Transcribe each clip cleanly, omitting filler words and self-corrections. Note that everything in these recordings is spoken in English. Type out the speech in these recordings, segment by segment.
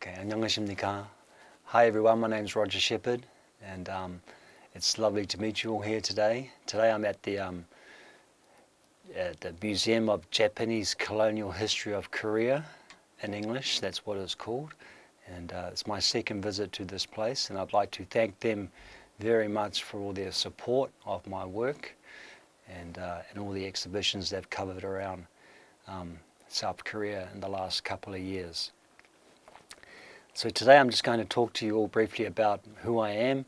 Okay, 안녕하십니까. Hi everyone, my name's Roger Shepherd, and it's lovely to meet you all here today. Today I'm at the Museum of Japanese Colonial History of Korea in English, that's what it's called. And it's my second visit to this place, and I'd like to thank them very much for all their support of my work and all the exhibitions they've covered around South Korea in the last couple of years. So today I'm just going to talk to you all briefly about who I am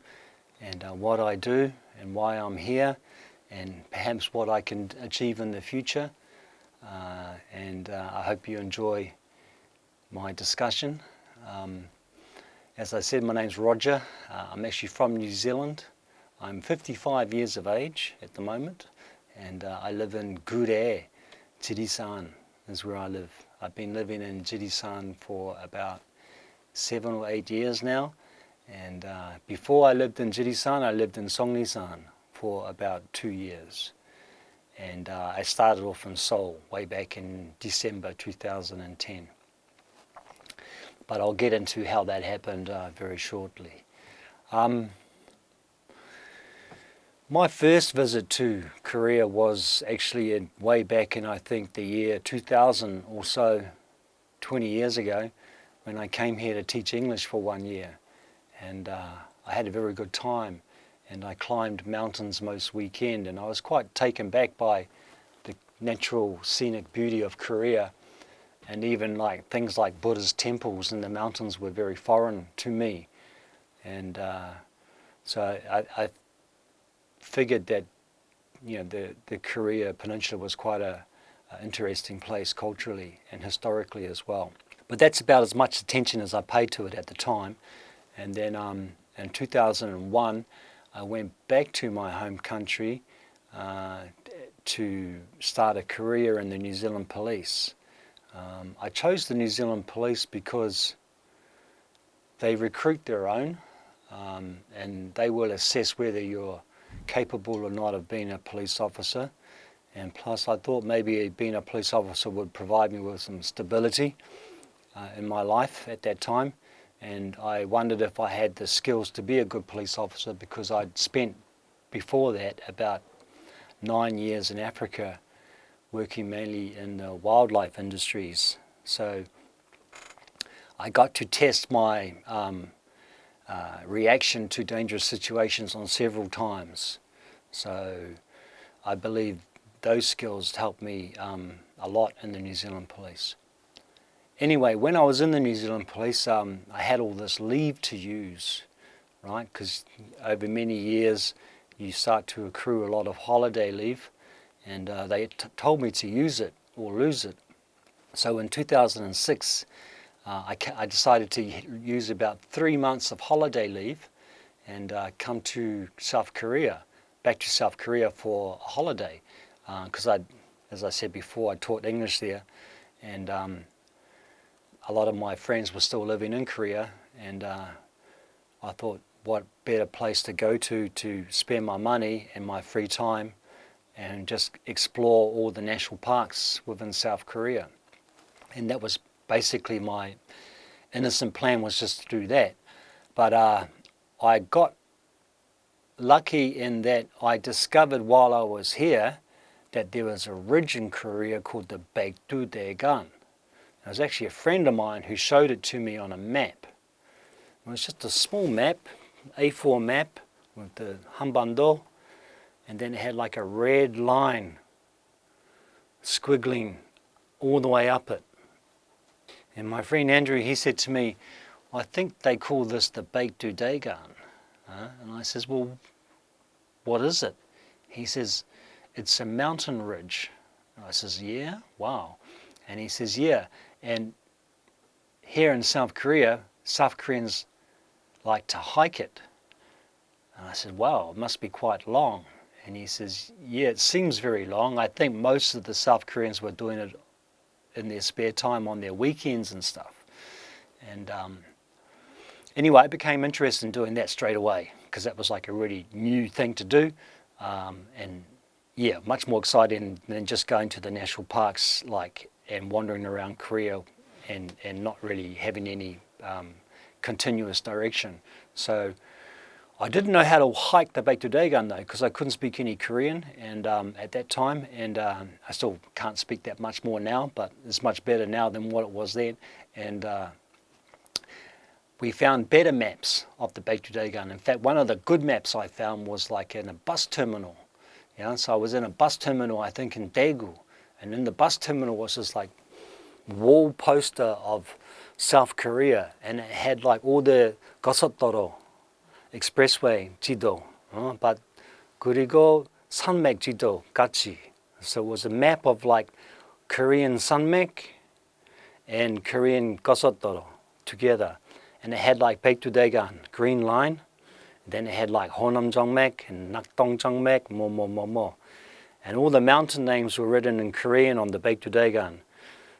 and what I do and why I'm here and perhaps what I can achieve in the future. I hope you enjoy my discussion. As I said, my name's Roger. I'm actually from New Zealand. I'm 55 years of age at the moment, and I live in Gure, Jirisan is where I live. I've been living in Jirisan for about 7 or 8 years now, and before I lived in Jirisan, I lived in Songnisan for about 2 years. And I started off in Seoul way back in December 2010. But I'll get into how that happened very shortly. My first visit to Korea was actually way back in, I think, the year 2000 or so, 20 years ago, when I came here to teach English for 1 year. And I had a very good time, and I climbed mountains most weekend, and I was quite taken back by the natural scenic beauty of Korea. And even like things like Buddha's temples in the mountains were very foreign to me. And so I figured that, you know, the Korea Peninsula was quite a interesting place culturally and historically as well. But that's about as much attention as I paid to it at the time. And then in 2001, I went back to my home country to start a career in the New Zealand Police. I chose the New Zealand Police because they recruit their own, and they will assess whether you're capable or not of being a police officer. And plus I thought maybe being a police officer would provide me with some stability in my life at that time. And I wondered if I had the skills to be a good police officer, because I'd spent before that about 9 years in Africa working mainly in the wildlife industries. So I got to test my reaction to dangerous situations on several times. So I believe those skills helped me a lot in the New Zealand Police. Anyway, when I was in the New Zealand Police, I had all this leave to use, right? Because over many years you start to accrue a lot of holiday leave, and they told me to use it or lose it. So in 2006, I decided to use about 3 months of holiday leave and come to South Korea, back to South Korea for a holiday. Because as I said before, I taught English there, and a lot of my friends were still living in Korea, and I thought, what better place to go to spend my money and my free time and just explore all the national parks within South Korea. And that was basically my innocent plan, was just to do that. But I got lucky in that I discovered while I was here that there was a ridge in Korea called the 백두대간. It was actually a friend of mine who showed it to me on a map. It was just a small map, A4 map with the Hanbando, and then it had like a red line squiggling all the way up it. And my friend Andrew, he said to me, I think they call this the 백두대간. And I says, well, what is it? He says, it's a mountain ridge. And I says, yeah, wow. And he says, yeah, and here in South Korea, South Koreans like to hike it. And I said, wow, it must be quite long. And he says, yeah, it seems very long. I think most of the South Koreans were doing it in their spare time on their weekends and stuff. And anyway, I became interested in doing that straight away, because that was like a really new thing to do. And yeah, much more exciting than just going to the national parks and wandering around Korea and not really having any continuous direction. So I didn't know how to hike the 백두대간 though, because I couldn't speak any Korean and at that time, and I still can't speak that much more now, but it's much better now than what it was then. And we found better maps of the 백두대간. In fact, one of the good maps I found was like in a bus terminal. So I was in a bus terminal, I think in Daegu, and in the bus terminal was this like wall poster of South Korea, and it had like all the Gosotoro expressway 지도, but 그리고 산맥 지도 같이. So it was a map of like Korean 산맥 and Korean Gosotoro together, and it had like 백두대간, green line. Then it had like Honamjongmek and Nakdongjongmek, more. And all the mountain names were written in Korean on the 백두대간.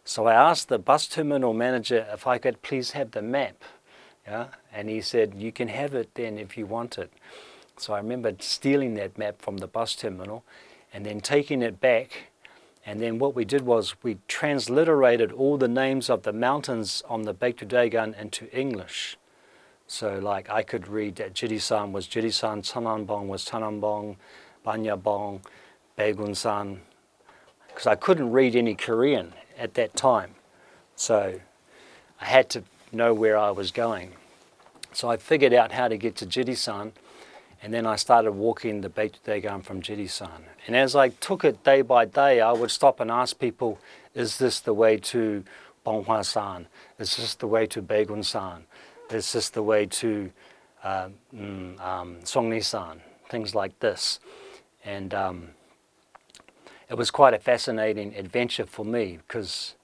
So I asked the bus terminal manager if I could please have the map. And he said, you can have it then if you want it. So I remember stealing that map from the bus terminal and then taking it back. And then what we did was we transliterated all the names of the mountains on the 백두대간 into English. So like I could read that Jirisan was Jirisan, Chananbong was Chananbong, Banyabong, Baegunsan, because I couldn't read any Korean at that time. So I had to know where I was going. So I figured out how to get to Jirisan, and then I started walking the 백두대간 from Jirisan. And as I took it day by day, I would stop and ask people, is this the way to Bonghwasan? Is this the way to Baegunsan? Is this the way to Songnisan? Things like this. And it was quite a fascinating adventure for me because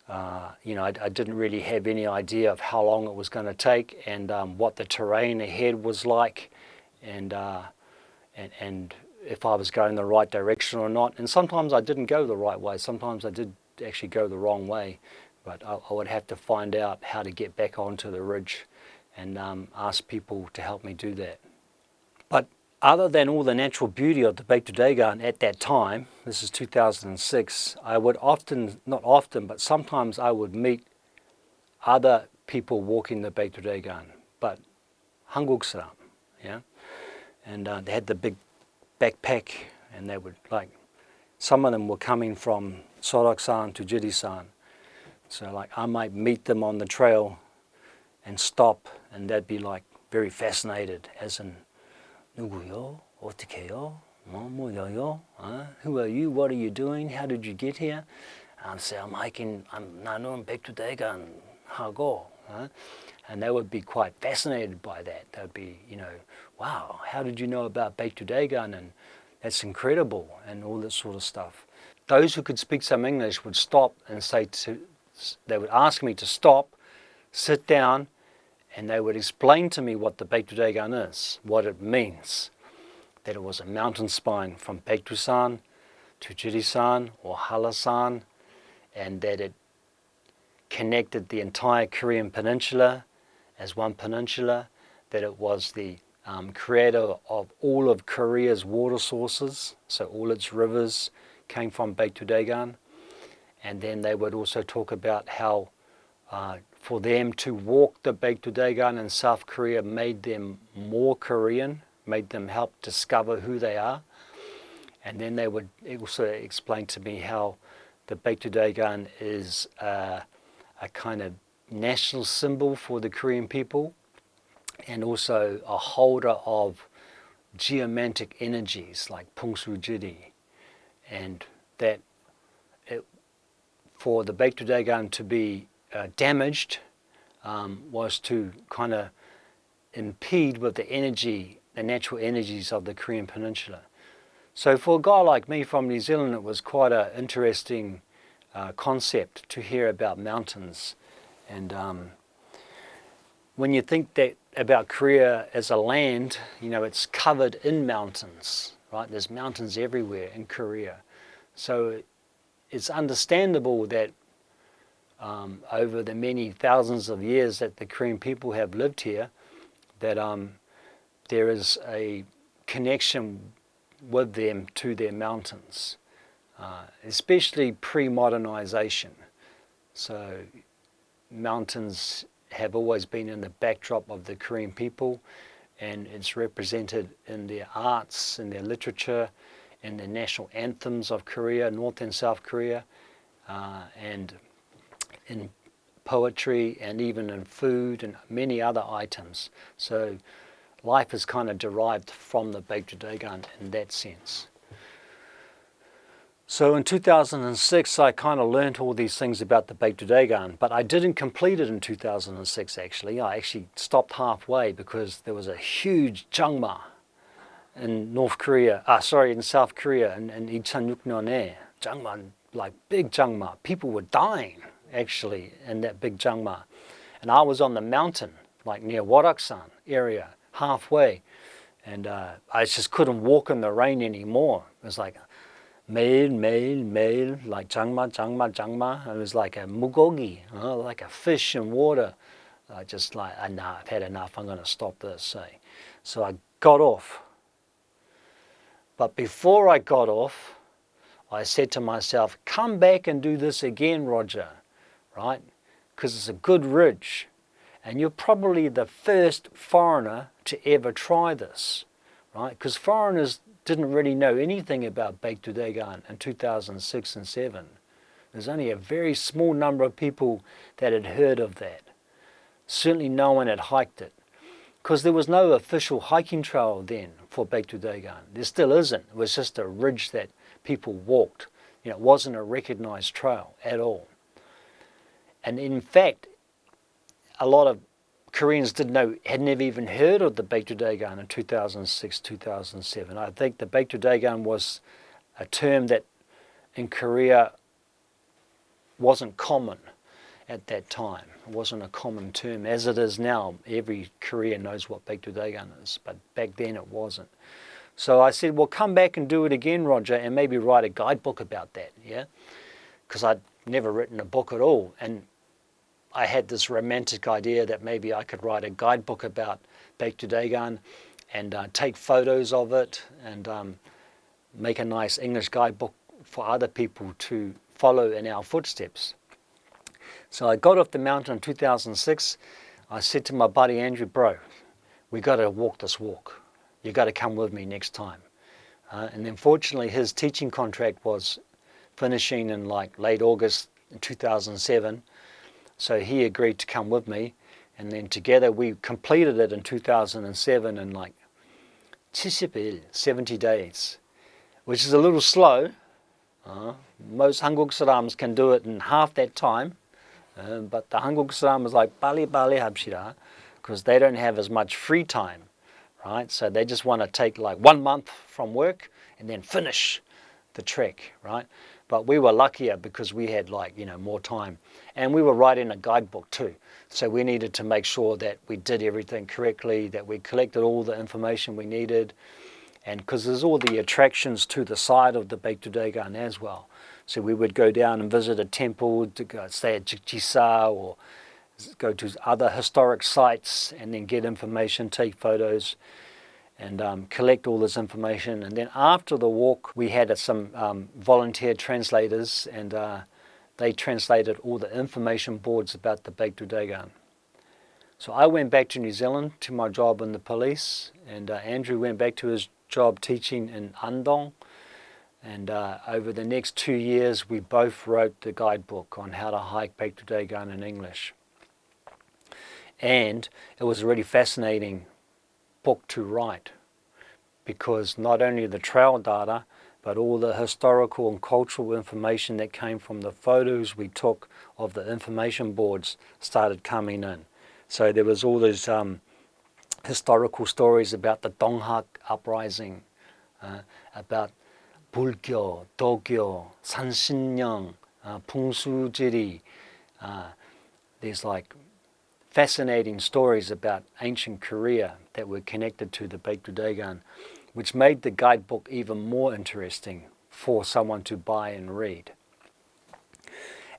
I didn't really have any idea of how long it was going to take and what the terrain ahead was like, and if I was going the right direction or not. And sometimes I didn't go the right way. Sometimes I did actually go the wrong way. But I would have to find out how to get back onto the ridge and ask people to help me do that. But other than all the natural beauty of the 백두대간 at that time, this is 2006, I would not often, but sometimes I would meet other people walking the 백두대간, but 한국 사람, and they had the big backpack, and they would some of them were coming from Soraksan to Jirisan. So like I might meet them on the trail and stop, and they'd be like very fascinated, as in, 누구요? 어떻게 해요? 뭐요? Who are you? What are you doing? How did you get here? And say, I'm hiking, 나는 백두대간 하고. And they would be quite fascinated by that. They'd be, wow, how did you know about 백두대간? And that's incredible, and all this sort of stuff. Those who could speak some English would stop and they would ask me to stop, sit down, and they would explain to me what the 백두대간 is, what it means. That it was a mountain spine from Baekdusan to Jirisan or Halasan, and that it connected the entire Korean peninsula as one peninsula, that it was the creator of all of Korea's water sources, so all its rivers came from 백두대간. And then they would also talk about how for them to walk the 백두대gan in South Korea made them more Korean, made them help discover who they are. And then they would also explain to me how the 백두대gan is a kind of national symbol for the Korean people, and also a holder of geomantic energies like Pungsujiri, and that for the 백두대간 to be damaged was to kind of impede with the natural energies of the Korean peninsula. So for a guy like me from New Zealand, it was quite an interesting concept to hear about mountains. And when you think that about Korea as a land, it's covered in mountains, right? There's mountains everywhere in Korea. So it's understandable that over the many thousands of years that the Korean people have lived here, that there is a connection with them to their mountains, especially pre-modernization. So mountains have always been in the backdrop of the Korean people, and it's represented in their arts, in their literature, in the national anthems of Korea, North and South Korea, and in poetry, and even in food and many other items. So life is kind of derived from the 백두대간 in that sense. So in 2006, I kind of learnt all these things about the 백두대간, but I didn't complete it in 2006 actually. I actually stopped halfway because there was a huge jangma in South Korea in 2006년에. Jangma, like big jangma. People were dying actually in that big jangma. And I was on the mountain, like near Waraksan area, halfway. And I just couldn't walk in the rain anymore. It was like 매일, like jangma. It was like a mugogi, like a fish in water. I just like, nah, I've had enough, I'm going to stop this. So I got off. But before I got off, I said to myself, come back and do this again, Roger, right? Because it's a good ridge. And you're probably the first foreigner to ever try this, right? Because foreigners didn't really know anything about 백두대간 in 2006 and 7. There's only a very small number of people that had heard of that. Certainly no one had hiked it. Because there was no official hiking trail then for 백두대간. There still isn't. It was just a ridge that people walked. It wasn't a recognized trail at all. And in fact, a lot of Koreans had never even heard of the 백두대간 in 2006, 2007. I think the 백두대간 was a term that in Korea wasn't common at that time. It wasn't a common term as it is now. Every Korean knows what 백두대간 is, but back then it wasn't. So I said, well, come back and do it again, Roger, and maybe write a guidebook about that, yeah? Because I'd never written a book at all. And I had this romantic idea that maybe I could write a guidebook about 백두대간 and take photos of it and make a nice English guidebook for other people to follow in our footsteps. So I got off the mountain in 2006. I said to my buddy Andrew, bro, we got to walk this walk. You got to come with me next time. And then fortunately his teaching contract was finishing in like late August 2007. So he agreed to come with me, and then together we completed it in 2007 in like 70 days, which is a little slow. Most Hanguk Sarams can do it in half that time, but the Hanguk Saram is like bali habshira, because they don't have as much free time, right? So they just want to take like 1 month from work and then finish the trek, right? But we were luckier because we had more time. And we were writing a guidebook too. So we needed to make sure that we did everything correctly, that we collected all the information we needed. And because there's all the attractions to the side of the 백두대간 as well. So we would go down and visit a temple, to go stay at Jikjisa or go to other historic sites and then get information, take photos, and collect all this information. And then after the walk, we had some volunteer translators, and they translated all the information boards about the 백두대간. So I went back to New Zealand to my job in the police, and Andrew went back to his job teaching in Andong. And over the next 2 years, we both wrote the guidebook on how to hike 백두대간 in English. And it was a really fascinating book to write, because not only the trail data, but all the historical and cultural information that came from the photos we took of the information boards started coming in. So there was all these historical stories about the Donghak uprising, about Bulgyo, Dokyo, Sansinyeong, Pungsujiri. There's like fascinating stories about ancient Korea that were connected to the 백두대간, which made the guidebook even more interesting for someone to buy and read.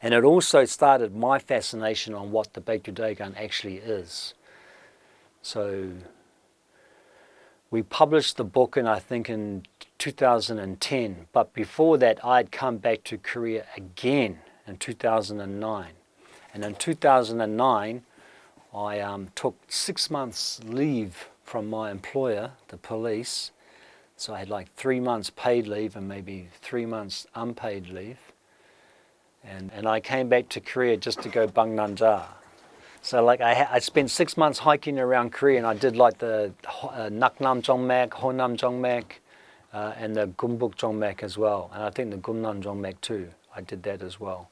And it also started my fascination on what the 백두대간 actually is. So we published the book I think in 2010, but before that I'd come back to Korea again in 2009. And in 2009, I took 6 months leave from my employer, the police. So I had like 3 months paid leave and maybe 3 months unpaid leave. And I came back to Korea just to go Bangnanja. So like I spent 6 months hiking around Korea, and I did like the Naknam Jongmak, Honam Jongmak, and the Gumbuk Jongmak as well. And I think the Gumnam Jongmak too. I did that as well.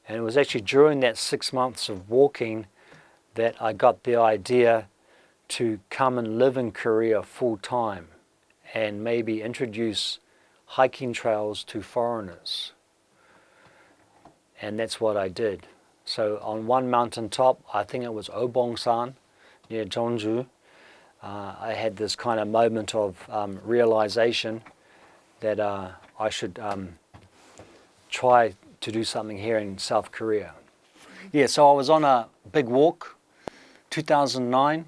And it was actually during that 6 months of walking that I got the idea to come and live in Korea full time and maybe introduce hiking trails to foreigners. And that's what I did. So on one mountain top, I think it was Obongsan near Jeonju, I had this kind of moment of realization that I should try to do something here in South Korea. Yeah, so I was on a big walk, 2009,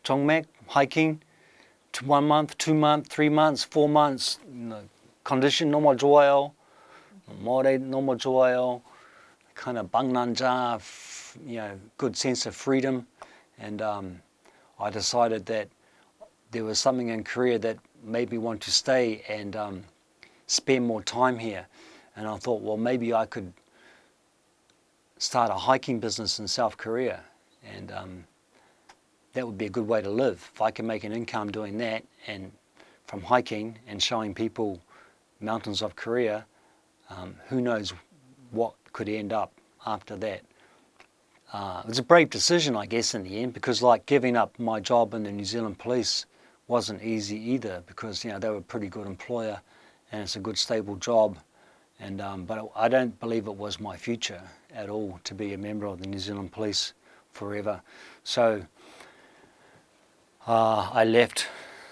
Jongmek, hiking, 1 month, 2 months, 3 months, 4 months. Condition 너무 좋아요, 모래 너무 좋아요, kind of Bangnanja, good sense of freedom. And I decided that there was something in Korea that made me want to stay and spend more time here. And I thought, well, maybe I could start a hiking business in South Korea, and that would be a good way to live. If I can make an income doing that and from hiking and showing people mountains of Korea, who knows what could end up after that. It was a brave decision, I guess, in the end, because like giving up my job in the New Zealand police wasn't easy either, because they were a pretty good employer and it's a good stable job. And but I don't believe it was my future at all to be a member of the New Zealand police forever. So I left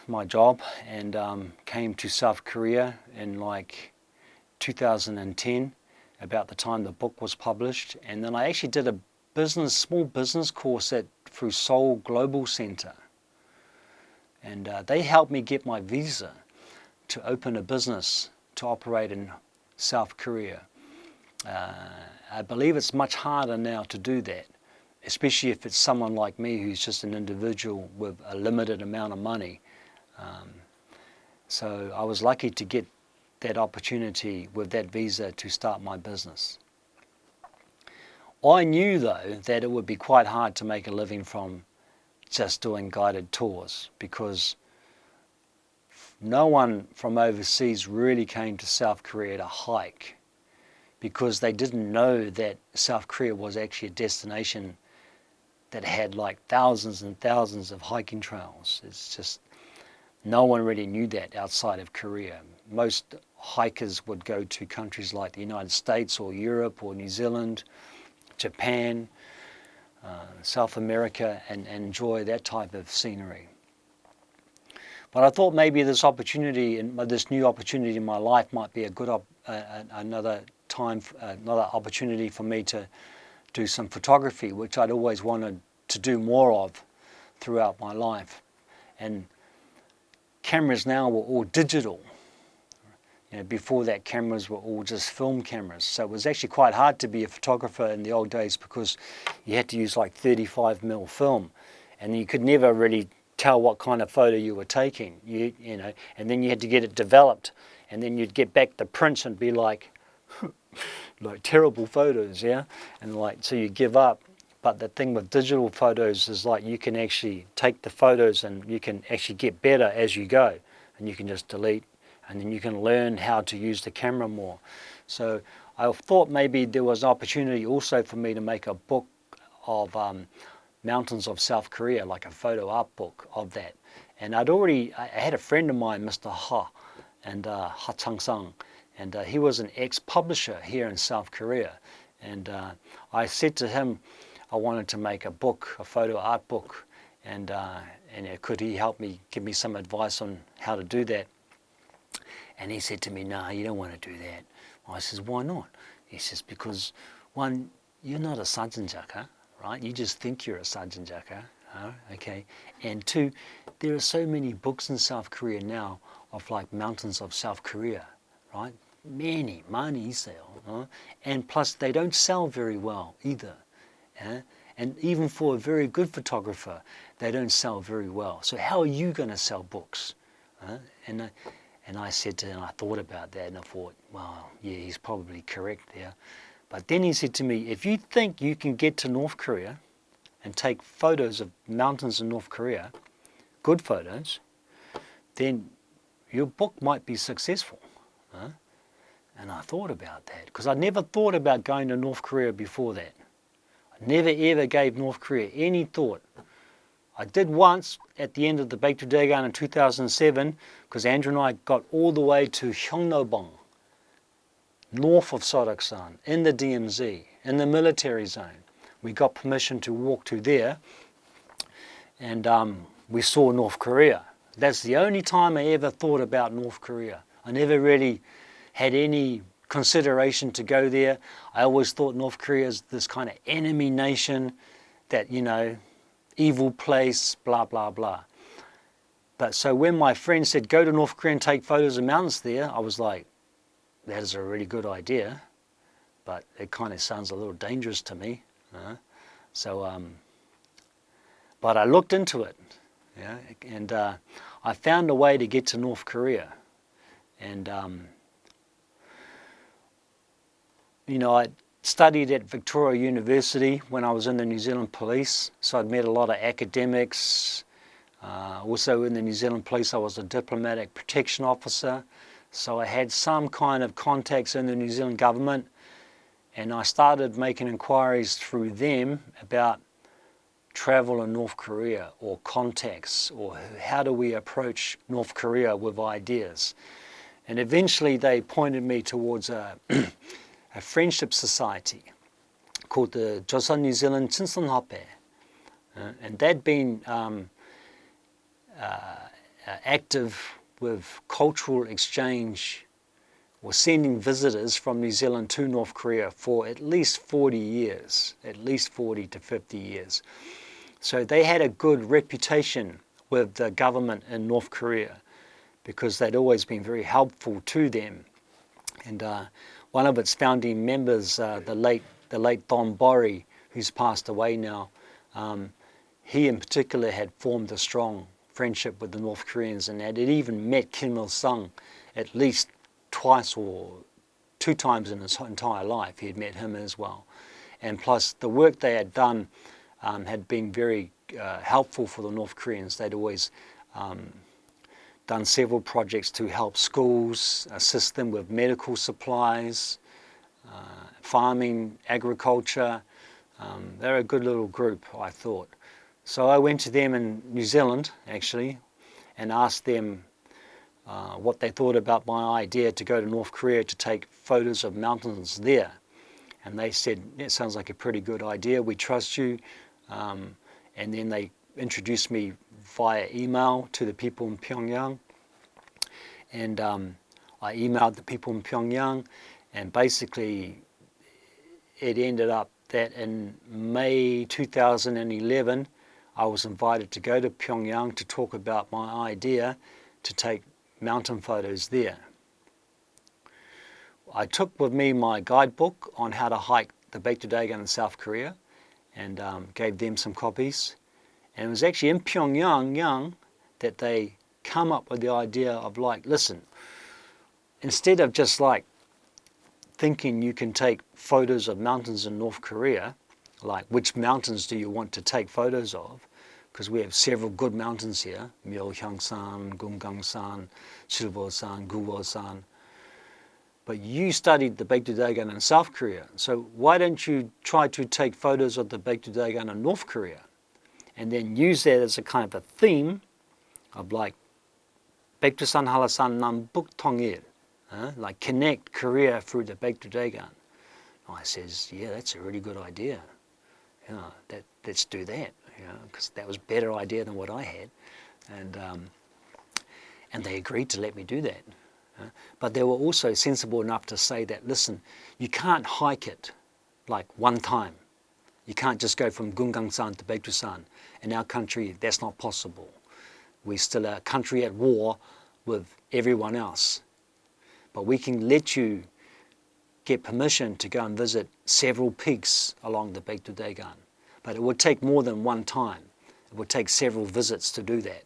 my job and came to South Korea in like 2010, about the time the book was published. And then I actually did a small business course through Seoul Global Center. And they helped me get my visa to open a business to operate in South Korea. I believe it's much harder now to do that, especially if it's someone like me who's just an individual with a limited amount of money. So I was lucky to get that opportunity with that visa to start my business. I knew though that it would be quite hard to make a living from just doing guided tours, because no one from overseas really came to South Korea to hike, because they didn't know that South Korea was actually a destination that had like thousands and thousands of hiking trails. It's just, no one really knew that outside of Korea. Most hikers would go to countries like the United States or Europe or New Zealand, Japan, South America, and enjoy that type of scenery. But I thought maybe this opportunity, this new opportunity in my life, might be a good another opportunity for me to do some photography, which I'd always wanted to do more of throughout my life. And cameras now were all digital. Before that, cameras were all just film cameras. So it was actually quite hard to be a photographer in the old days, because you had to use like 35mm film, and you could never really tell what kind of photo you were taking. And then you had to get it developed, and then you'd get back the prints and be like, like terrible photos, yeah. And like, so you give up. But the thing with digital photos is like you can actually take the photos and you can actually get better as you go, and you can just delete. And then you can learn how to use the camera more. So I thought maybe there was an opportunity also for me to make a book of mountains of South Korea, like a photo art book of that. And I had a friend of mine, Mr. Ha, and Ha Chang-sang, and he was an ex-publisher here in South Korea. And I said to him, I wanted to make a book, a photo art book, and could he help me, give me some advice on how to do that? And he said to me, no, you don't want to do that. I says, why not? He says, because one, you're not a sajanjaka, right? You just think you're a sajanjaka, okay? And two, there are so many books in South Korea now of like mountains of South Korea, right? Many sell, and plus they don't sell very well either. And even for a very good photographer, they don't sell very well. So how are you going to sell books? And I said to him, I thought about that and I thought, well, yeah, he's probably correct there. But then he said to me, if you think you can get to North Korea and take photos of mountains in North Korea, good photos, then your book might be successful. And I thought about that because I never thought about going to North Korea before that. I never ever gave North Korea any thought. I did once at the end of the 백두대간 in 2007 because Andrew and I got all the way to Gyeongnobong, north of Seoraksan, in the DMZ, in the military zone. We got permission to walk to there and we saw North Korea. That's the only time I ever thought about North Korea. I never really had any consideration to go there. I always thought North Korea is this kind of enemy nation that, you know, evil place, blah, blah, blah. But so when my friend said, go to North Korea and take photos of mountains there, I was like, that is a really good idea, but it kind of sounds a little dangerous to me. But I looked into it, yeah, and I found a way to get to North Korea. And, you know, I studied at Victoria University when I was in the New Zealand Police, so I'd met a lot of academics. Also in the New Zealand Police I was a diplomatic protection officer, so I had some kind of contacts in the New Zealand government, and I started making inquiries through them about travel in North Korea or contacts or how do we approach North Korea with ideas. And eventually they pointed me towards a friendship society called the Joseon New Zealand Chinsunhoppe, and they'd been active with cultural exchange or sending visitors from New Zealand to North Korea for at least 40 years, at least 40 to 50 years. So they had a good reputation with the government in North Korea because they'd always been very helpful to them. And one of its founding members, the late Don Borry, who's passed away now, he in particular had formed a strong friendship with the North Koreans and had even met Kim Il-sung at least twice or 2 times in his entire life. He had met him as well. And plus the work they had done had been very helpful for the North Koreans. They'd always done several projects to help schools, assist them with medical supplies, farming, agriculture. They're a good little group, I thought. So I went to them in New Zealand, actually, and asked them what they thought about my idea to go to North Korea to take photos of mountains there. And they said, it sounds like a pretty good idea, we trust you. And then they introduced me via email to the people in Pyongyang. And I emailed the people in Pyongyang, and basically it ended up that in May 2011, I was invited to go to Pyongyang to talk about my idea to take mountain photos there. I took with me my guidebook on how to hike the 백두대간 in South Korea and gave them some copies. And it was actually in Pyongyang that they come up with the idea of like, listen, instead of just like thinking you can take photos of mountains in North Korea, like which mountains do you want to take photos of? Because we have several good mountains here, Myeolhyangsan, Gumgangsan, Silbosan, Guwosan. But you studied the 백두대간 in South Korea, so why don't you try to take photos of the 백두대gan in North Korea and then use that as a kind of a theme of like Baekdusan Halasan Nambuk Tongil, like connect Korea through the 백두대gan. I says, yeah, that's a really good idea. Let's do that, because that was a better idea than what I had. And they agreed to let me do that. But they were also sensible enough to say that, listen, you can't hike it like one time. You can't just go from Gumgangsan to Baekdusan. In our country, that's not possible. We're still a country at war with everyone else. But we can let you get permission to go and visit several peaks along the 백두대간. but it would take more than one time. It would take several visits to do that.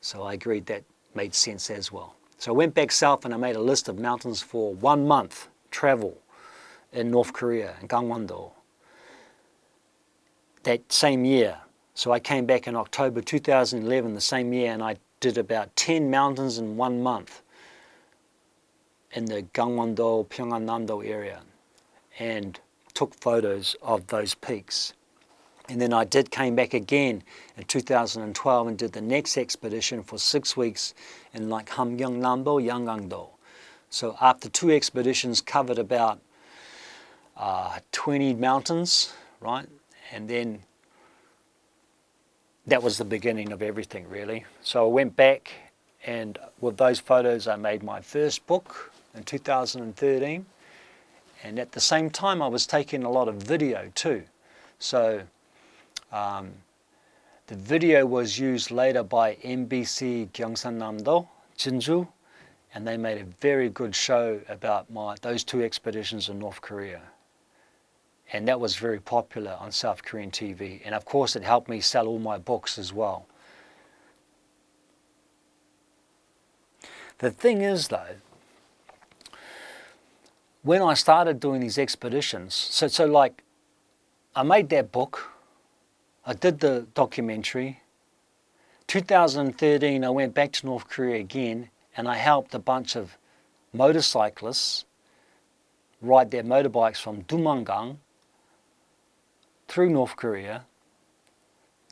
So I agreed that made sense as well. So I went back south and I made a list of mountains for 1 month travel in North Korea, in Gangwon-do, that same year. So I came back in October 2011, the same year, and I did about 10 mountains in 1 month in the Gangwon-do, Pyeongan-namdo area, and took photos of those peaks. And then I came back again in 2012 and did the next expedition for 6 weeks in like Hamgyong-namdo, Yangang-do. So after 2 expeditions, covered about 20 mountains, right? And then that was the beginning of everything, really. So I went back, and with those photos I made my first book in 2013. And at the same time I was taking a lot of video too. So the video was used later by MBC Gyeongsan-namdo, Jinju, and they made a very good show about those 2 expeditions in North Korea. And that was very popular on South Korean TV. And of course it helped me sell all my books as well. The thing is though, when I started doing these expeditions, so like I made that book, I did the documentary. 2013 I went back to North Korea again, and I helped a bunch of motorcyclists ride their motorbikes from Dumangang through North Korea,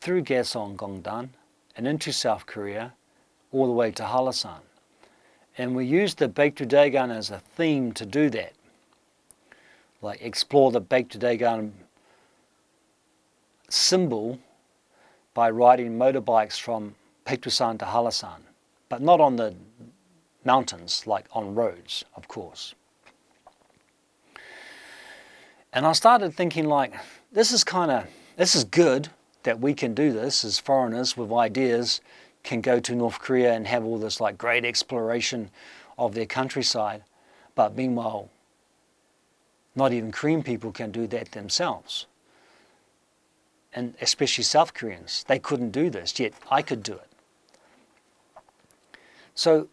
through Gaeseong, Gongdan, and into South Korea, all the way to Hallasan. And we used the 백두대간 as a theme to do that. Like explore the 백두대gan symbol by riding motorbikes from Baekdusan to Hallasan, but not on the mountains, like on roads, of course. And I started thinking like, this is good that we can do this as foreigners with ideas, can go to North Korea and have all this like great exploration of their countryside, but meanwhile, not even Korean people can do that themselves. And especially South Koreans, they couldn't do this, yet I could do it. So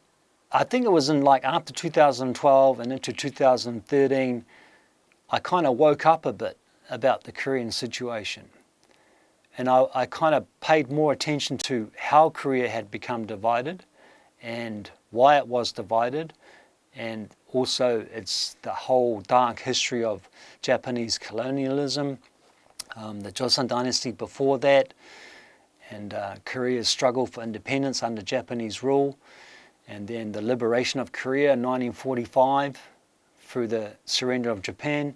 I think it was in like after 2012 and into 2013, I kind of woke up a bit about the Korean situation. And I kind of paid more attention to how Korea had become divided and why it was divided. And also it's the whole dark history of Japanese colonialism, the Joseon dynasty before that, and Korea's struggle for independence under Japanese rule, and then the liberation of Korea in 1945 through the surrender of Japan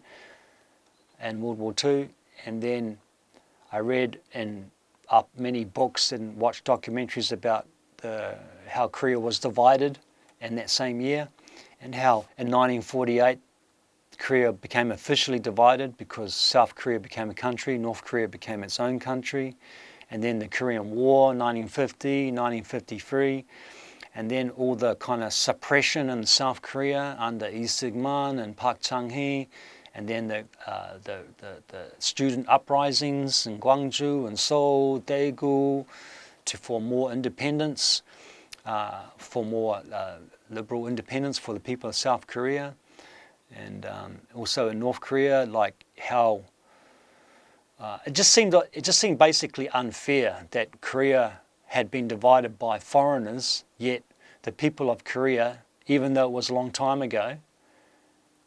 and World War II. And then I read many books and watched documentaries about how Korea was divided in that same year, and how in 1948 Korea became officially divided because South Korea became a country, North Korea became its own country, and then the Korean War, 1950, 1953, and then all the kind of suppression in South Korea under Lee Sik-man and Park Chung-hee, and then the student uprisings in Gwangju and Seoul, Daegu, for more independence, for more liberal independence for the people of South Korea. And also in North Korea, like how it just seemed basically unfair that Korea had been divided by foreigners, yet the people of Korea, even though it was a long time ago,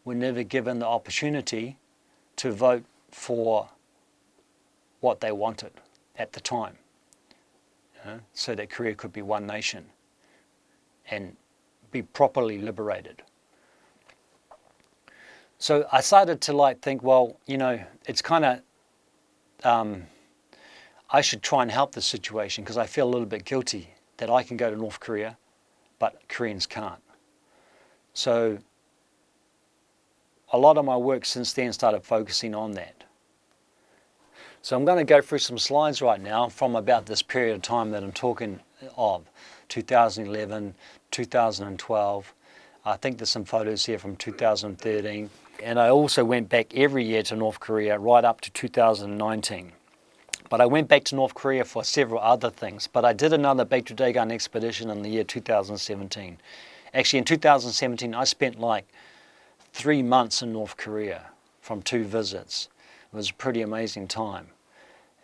were never given the opportunity to vote for what they wanted at the time, so that Korea could be one nation and be properly liberated. So I started to think, well, it's kind of, I should try and help the situation because I feel a little bit guilty that I can go to North Korea, but Koreans can't. So a lot of my work since then started focusing on that. So I'm going to go through some slides right now from about this period of time that I'm talking of, 2011, 2012. I think there's some photos here from 2013. And I also went back every year to North Korea right up to 2019. But I went back to North Korea for several other things. But I did another 백두대간 expedition in the year 2017. Actually, in 2017, I spent like 3 months in North Korea from 2 visits. It was a pretty amazing time.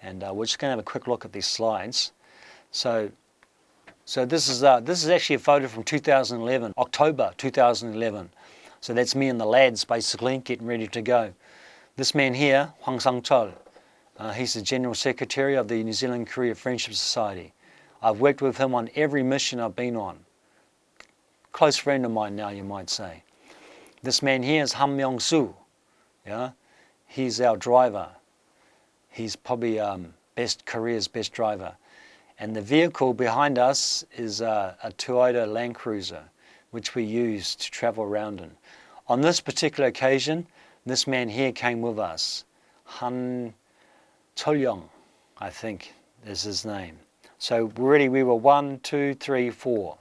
And we're just going to have a quick look at these slides. So this is actually a photo from 2011, October 2011. So that's me and the lads basically getting ready to go. This man here, Hwang Sang-chol, he's the General Secretary of the New Zealand Korea Friendship Society. I've worked with him on every mission I've been on. Close friend of mine now, you might say. This man here is Han Myung-soo. Yeah? He's our driver. He's probably Korea's best driver. And the vehicle behind us is a Toyota Land Cruiser, which we use to travel around in. On this particular occasion, this man here came with us. Han Cholyong, I think is his name. So already we were 1, 2, 3, 4.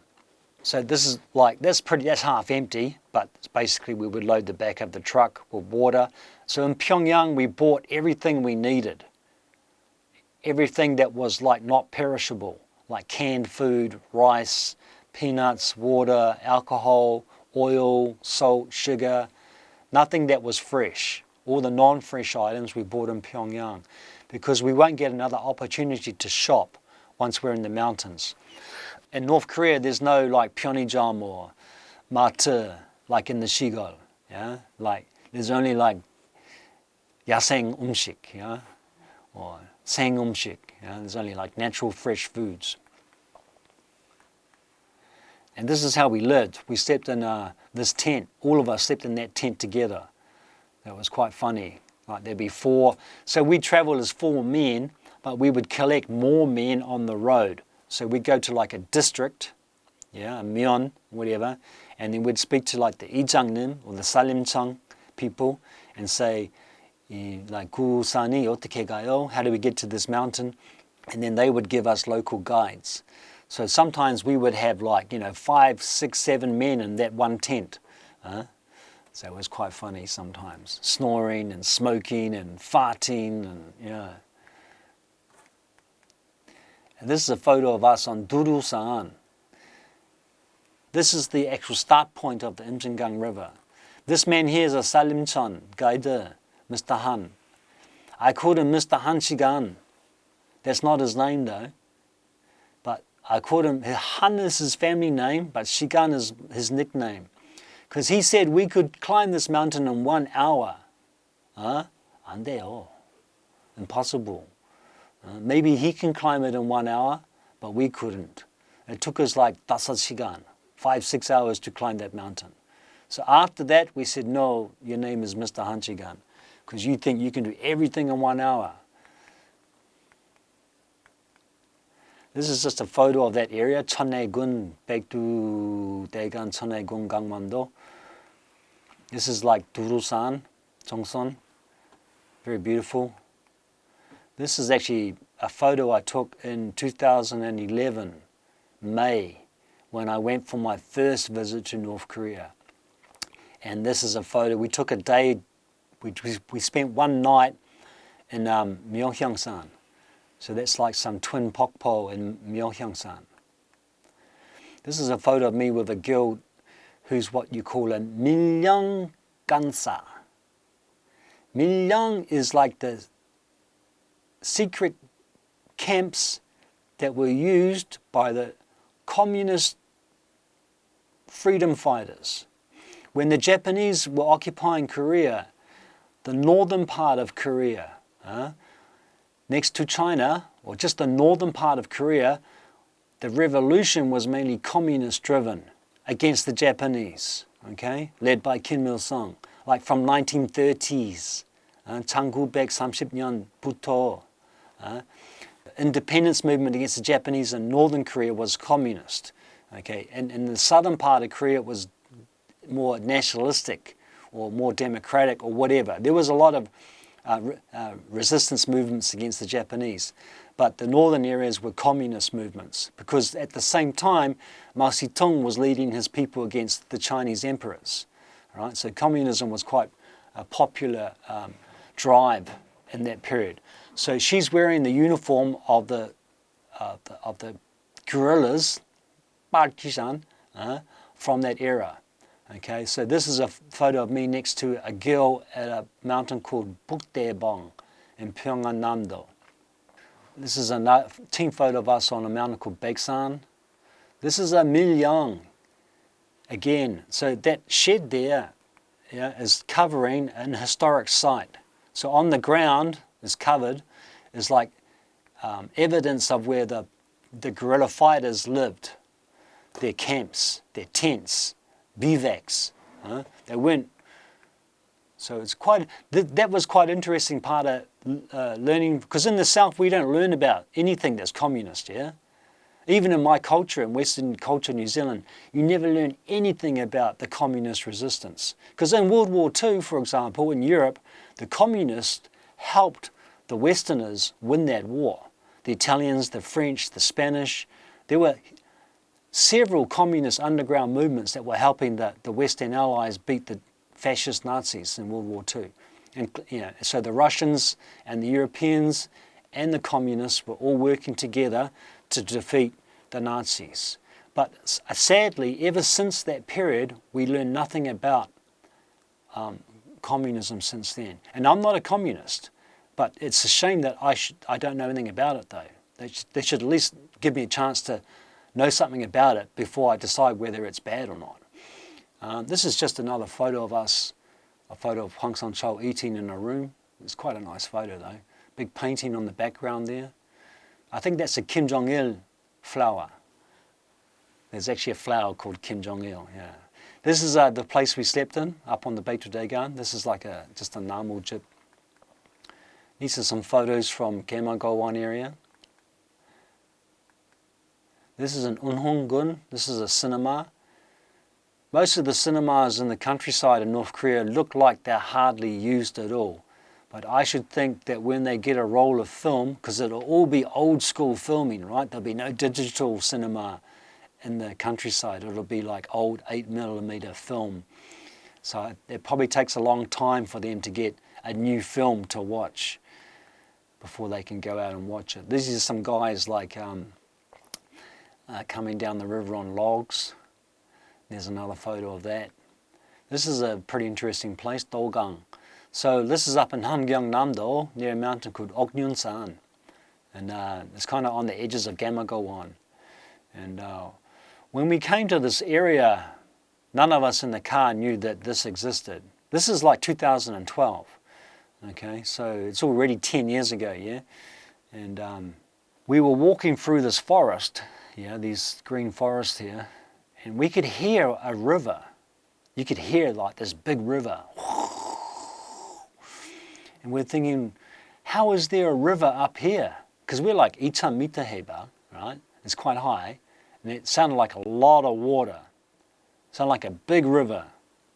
So this is like, that's half empty, but basically we would load the back of the truck with water. So in Pyongyang we bought everything we needed. Everything that was like not perishable, like canned food, rice, peanuts, water, alcohol, oil, salt, sugar, nothing that was fresh. All the non-fresh items we bought in Pyongyang because we won't get another opportunity to shop once we're in the mountains. In North Korea, there's no like Pyeonijam or Mate like in the Shigol. Yeah, like there's only like 야생 음식, yeah, or 생 음식. Yeah, there's only like natural fresh foods. And this is how we lived. We slept in this tent. All of us slept in that tent together. That was quite funny. Like there'd be 4. So we traveled as 4 men, but we would collect more men on the road. So we'd go to like a district, yeah, a myeon, whatever, and then we'd speak to like the 이장님 or the Salimchang people and say, like, 구산이 어떻게 가요? How do we get to this mountain? And then they would give us local guides. So sometimes we would have like, 5, 6, 7 men in that one tent. So it was quite funny sometimes. Snoring and smoking and farting and, yeah. And this is a photo of us on Durusan. This is the actual start point of the Imjingang River. This man here is a Salimchon guide, Mr. Han. I called him Mr. Han Shigan. That's not his name though. But I called him, Han is his family name, but Shigan is his nickname. Because he said we could climb this mountain in 1 hour. 안 돼요. Impossible. Maybe he can climb it in 1 hour, but we couldn't. It took us like 5시간, 5-6 hours to climb that mountain. So after that, we said, no, your name is Mr. Hanchigan, because you think you can do everything in 1 hour. This is just a photo of that area, 천내군, 백두대간, 천내군, 강원도. This is like Durusan, Jongson. Very beautiful. This is actually a photo I took in 2011, May, when I went for my first visit to North Korea. And this is a photo, we took a day, we spent 1 night in Myeonghyangsan. So that's like some twin pokpo in Myeonghyangsan. This is a photo of me with a girl who's what you call a Milyang Gansa. Milyang is like the secret camps that were used by the communist freedom fighters. When the Japanese were occupying Korea, the northern part of Korea, next to China, or just the northern part of Korea, the revolution was mainly communist driven against the Japanese, okay, led by Kim Il-sung, like from 1930s, 1930년부터. Independence movement against the Japanese in northern Korea was communist, okay, and in the southern part of Korea it was more nationalistic or more democratic or whatever. There was a lot of resistance movements against the Japanese, but the northern areas were communist movements because at the same time Mao Zedong was leading his people against the Chinese emperors, right? So communism was quite a popular drive in that period. So she's wearing the uniform of the guerrillas, partisan, from that era. Okay, so this is a photo of me next to a girl at a mountain called Bekdu대간 in Pyongan-namdo. This is a team photo of us on a mountain called Baeksan. This is a Milyang again. So that shed there, yeah, is covering an historic site. So on the ground is covered, is like evidence of where the guerrilla fighters lived, their camps, their tents, bivouacs. They weren't. So it's quite. That was quite interesting part of learning, because in the South we don't learn about anything that's communist. Yeah, even in my culture, in Western culture, New Zealand, you never learn anything about the communist resistance. Because in World War II, for example, in Europe, the communists helped the Westerners win that war. The Italians, the French, the Spanish. There were several communist underground movements that were helping the Western Allies beat the fascist Nazis in World War II. And so the Russians and the Europeans and the communists were all working together to defeat the Nazis. But sadly, ever since that period, we learned nothing about communism since then. And I'm not a communist, but it's a shame that I don't know anything about it though. They should at least give me a chance to know something about it before I decide whether it's bad or not. This is just another photo of us, a photo of Hwang San-chol eating in a room. It's quite a nice photo though. Big painting on the background there. I think that's a Kim Jong-il flower. There's actually a flower called Kim Jong-il, yeah. This is the place we slept in, up on the Bekdu대간. This is like just a normal jip. These are some photos from Gaemagowan area. This is an Unhong-gun. This is a cinema. Most of the cinemas in the countryside in North Korea look like they're hardly used at all. But I should think that when they get a roll of film, because it'll all be old school filming, right? There'll be no digital cinema in the countryside. It'll be like old 8mm film. So it probably takes a long time for them to get a new film to watch before they can go out and watch it. These are some guys like coming down the river on logs. There's another photo of that. This is a pretty interesting place, Dogang. So this is up in Hamgyong-namdo, near a mountain called Oknyunsan. And it's kind of on the edges of Gaemagowan. And when we came to this area, none of us in the car knew that this existed. This is like 2012. Okay, so it's already 10 years ago, yeah? And we were walking through this forest, yeah, these green forests here, and we could hear a river. You could hear like this big river. And we're thinking, how is there a river up here? Because we're like 2,000m heba, right? It's quite high. And it sounded like a lot of water. It sounded like a big river.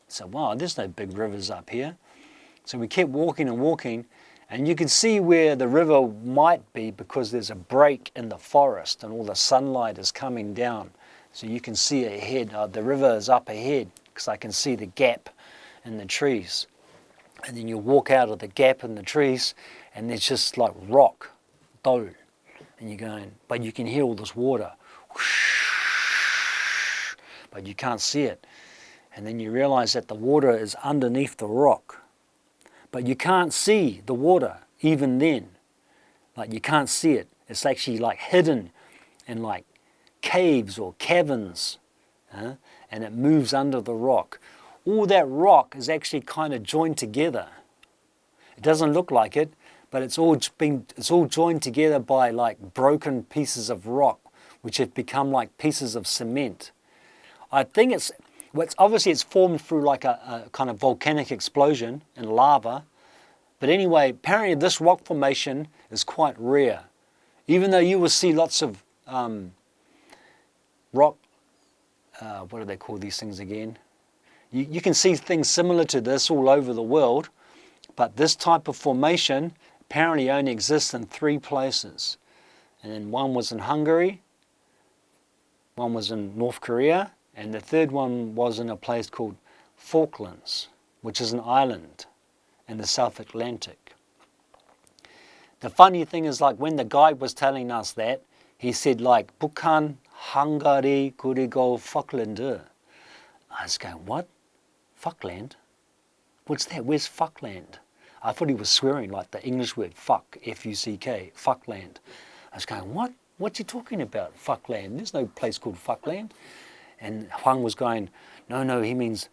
So, wow, there's no big rivers up here. So we kept walking and walking, and you can see where the river might be because there's a break in the forest and all the sunlight is coming down. So you can see ahead, the river is up ahead because I can see the gap in the trees. And then you walk out of the gap in the trees and there's just like rock, dol. And you're going, but you can hear all this water. But you can't see it. And then you realize that the water is underneath the rock. But you can't see the water even then. Like you can't see it. It's actually like hidden in like caves or caverns. And it moves under the rock. All that rock is actually kind of joined together. It doesn't look like it, but it's all joined together by like broken pieces of rock, which have become like pieces of cement. I think obviously it's formed through like a kind of volcanic explosion and lava. But anyway, apparently this rock formation is quite rare. Even though you will see lots of rock, what do they call these things again? You can see things similar to this all over the world, but this type of formation apparently only exists in 3 places. And then one was in Hungary, one was in North Korea, and the third one was in a place called Falklands, which is an island in the South Atlantic. The funny thing is, like, when the guide was telling us that, he said, like, Bhutan, Hungary, 그리고 Falkland. I was going, what? Falkland? What's that? Where's Falkland? I thought he was swearing, like the English word fuck, F-U-C-K, Falkland. I was going, what? What's he talking about? Falkland? There's no place called Falkland. And Huang was going, no, he means...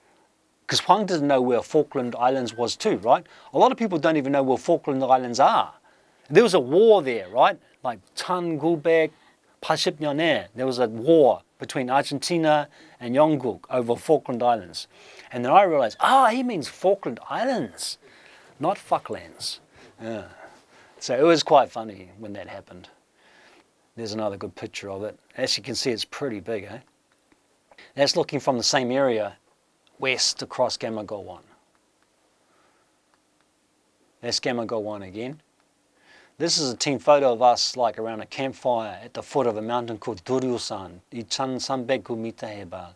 Because Huang didn't know where Falkland Islands was too, right? A lot of people don't even know where Falkland Islands are. There was a war there, right? Like 1980년에 there was a war between Argentina and Yongguk over Falkland Islands. And then I realized, he means Falkland Islands, not Falklands. Yeah. So it was quite funny when that happened. There's another good picture of it. As you can see, it's pretty big, eh? That's looking from the same area, west across Gamagol-1. That's Gamagol-1 again. This is a team photo of us like around a campfire at the foot of a mountain called Duryosan, 2300m 해발.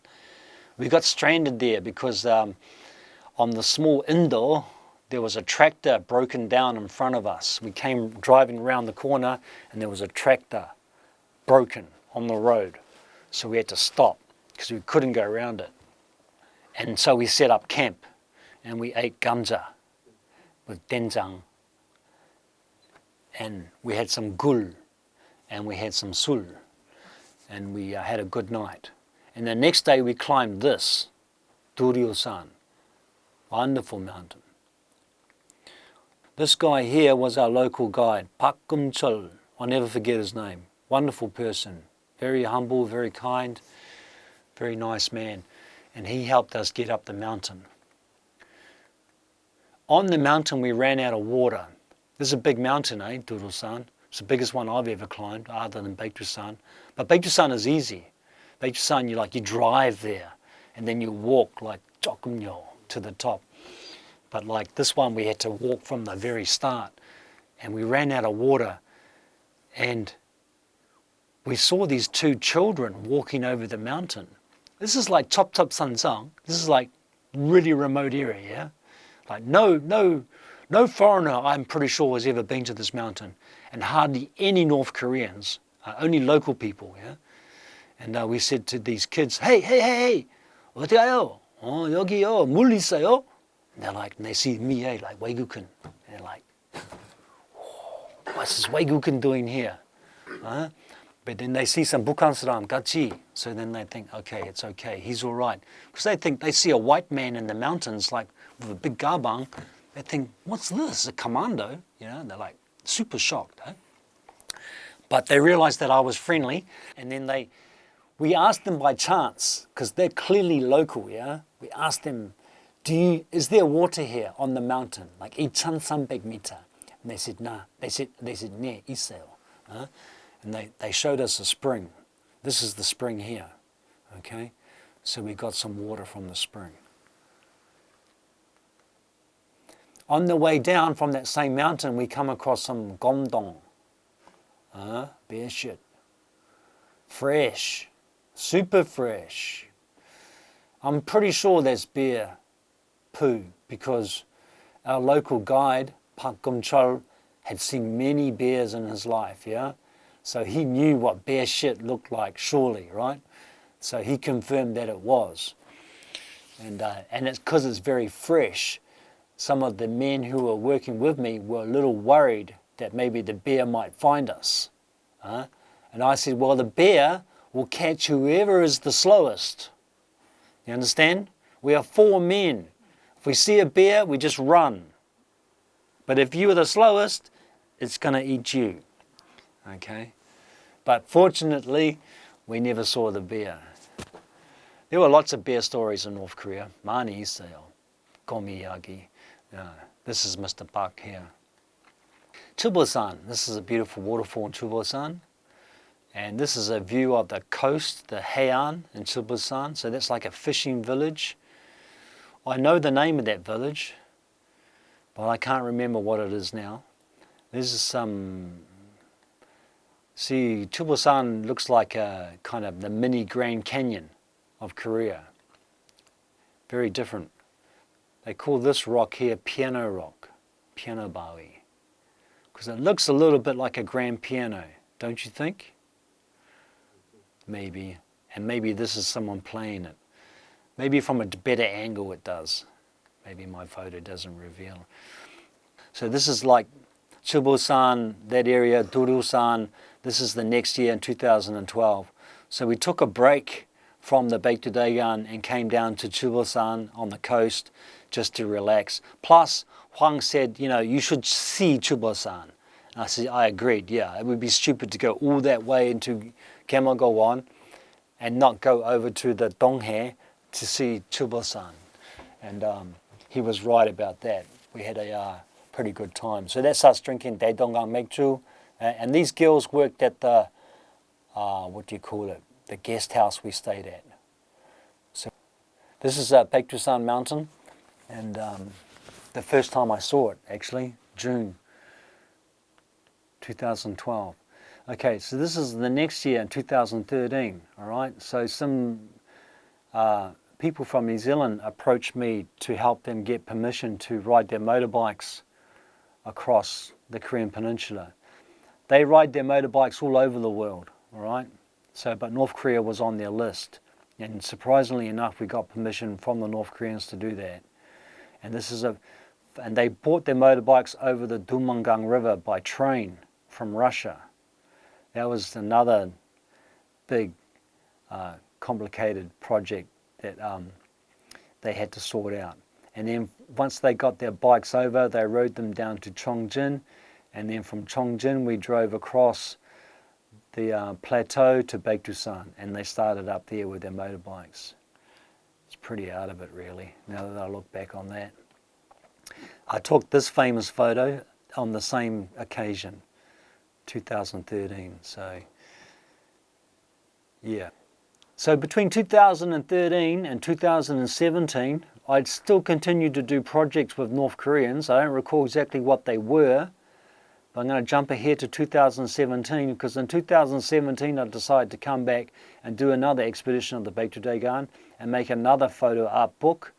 We got stranded there because on the small Indo, there was a tractor broken down in front of us. We came driving around the corner and there was a tractor broken on the road. So we had to stop because we couldn't go around it. And so we set up camp and we ate gamja with doenjang. And we had some gul and we had some sul. And we had a good night. And the next day we climbed this, Duryosan, wonderful mountain. This guy here was our local guide, Pak Kumchul. I'll never forget his name. Wonderful person, very humble, very kind, very nice man. And he helped us get up the mountain. On the mountain we ran out of water. This is a big mountain, Duryosan. It's the biggest one I've ever climbed, other than Baekdusan. But Baekdusan is easy. Baekdusan, you drive there, and then you walk like Jokumyo to the top. But like this one, we had to walk from the very start, and we ran out of water, and we saw these two children walking over the mountain. This is like Chop Sansang. This is like really remote area, yeah? Like no foreigner, I'm pretty sure, has ever been to this mountain, and hardly any North Koreans, only local people, yeah? And we said to these kids, hey, 어디 가요? 여기요, 물 있어요? And they're like, and they see me, like Weiguken. And they're like, what's this Weiguken doing here? But then they see some Bukhan Saram, Gachi. So then they think, okay, it's okay, he's all right. Because they think they see a white man in the mountains, like with a big gabang. They think, what's this? A commando? You know, they're like super shocked. But they realized that I was friendly. And then we asked them by chance, because they're clearly local, yeah? We asked them, is there water here on the mountain? Like 2300m. And they said, nah. They said, ne, iseo. And they showed us a spring. This is the spring here, okay? So we got some water from the spring. On the way down from that same mountain, we come across some gomdong. Bear shit. Fresh. Super fresh. I'm pretty sure that's bear poo because our local guide, Pak Gumchol, had seen many bears in his life, yeah? So he knew what bear shit looked like, surely, right? So he confirmed that it was. And it's because it's very fresh. Some of the men who were working with me were a little worried that maybe the bear might find us. And I said, well, the bear will catch whoever is the slowest. You understand? We are 4 men. If we see a bear, we just run. But if you are the slowest, it's going to eat you. Okay? But fortunately, we never saw the bear. There were lots of bear stories in North Korea. Mani iseo, komiyagi. This is Mr. Park here. Chubosan. This is a beautiful waterfall in Chubosan. And this is a view of the coast, the Heian in Chubosan. So that's like a fishing village. I know the name of that village, but I can't remember what it is now. This is see, Chubosan looks like a kind of the mini Grand Canyon of Korea. Very different. They call this rock here piano rock, piano bawi. Because it looks a little bit like a grand piano, don't you think? Maybe. And maybe this is someone playing it. Maybe from a better angle it does. Maybe my photo doesn't reveal. So this is like Chubusan, that area, Durusan. This is the next year in 2012. So we took a break from the Bektudegan and came down to Chubusan on the coast just to relax. Plus, Huang said, you know, you should see Chubusan. And I said, I agreed, yeah. It would be stupid to go all that way into Kemogowan and not go over to the Donghae to see Chubusan. And he was right about that. We had a pretty good time. So that's us drinking Daedonggang Mekju. And these girls worked at the, what do you call it? The guest house we stayed at. So this is Baekdusan Mountain. And the first time I saw it, actually, June 2012. Okay, so this is the next year in 2013, all right? So some people from New Zealand approached me to help them get permission to ride their motorbikes across the Korean Peninsula. They ride their motorbikes all over the world, all right? So, but North Korea was on their list. And surprisingly enough, we got permission from the North Koreans to do that. And this is and they brought their motorbikes over the Dumangang River by train from Russia. That was another big, complicated project that they had to sort out. And then once they got their bikes over, they rode them down to Chongjin. And then from Chongjin, we drove across the plateau to Baekdusan. And they started up there with their motorbikes. It's pretty out of it, really, now that I look back on that. I took this famous photo on the same occasion, 2013. So, yeah. So between 2013 and 2017, I'd still continued to do projects with North Koreans. I don't recall exactly what they were, but I'm going to jump ahead to 2017 because in 2017 I decided to come back and do another expedition of the Bektudegan and make another photo art book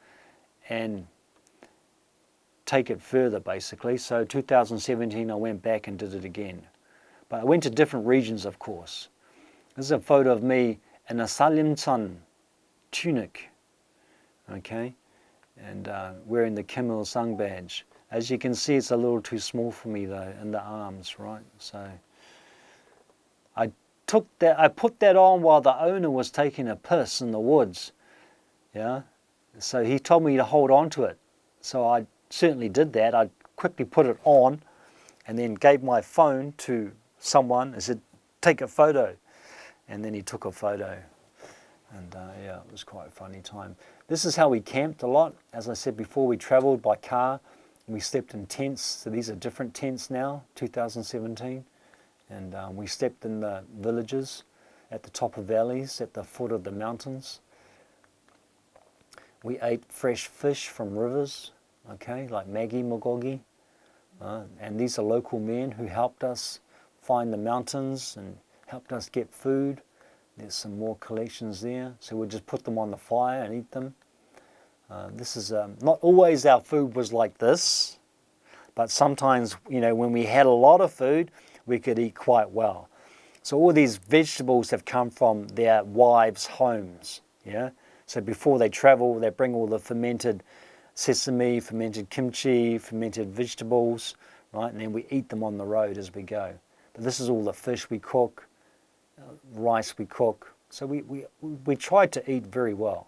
and take it further, basically. So 2017 I went back and did it again. But I went to different regions, of course. This is a photo of me in a Salimsan tunic, okay, and wearing the Kim Il-sung badge. As you can see, it's a little too small for me though, in the arms, right? So I put that on while the owner was taking a piss in the woods, yeah. So he told me to hold on to it. So I certainly did that. I quickly put it on and then gave my phone to someone and said, take a photo. And then he took a photo. And yeah, it was quite a funny time. This is how we camped a lot. As I said before, we traveled by car. We slept in tents. So these are different tents now, 2017. And we slept in the villages at the top of valleys, at the foot of the mountains. We ate fresh fish from rivers, okay, like Maggie Mogogi. And these are local men who helped us find the mountains and helped us get food. There's some more collections there. So we just put them on the fire and eat them. This is, not always our food was like this, but sometimes, you know, when we had a lot of food, we could eat quite well. So all these vegetables have come from their wives' homes, yeah? So before they travel, they bring all the fermented sesame, fermented kimchi, fermented vegetables, right? And then we eat them on the road as we go. But this is all the fish we cook, rice we cook. So we try to eat very well.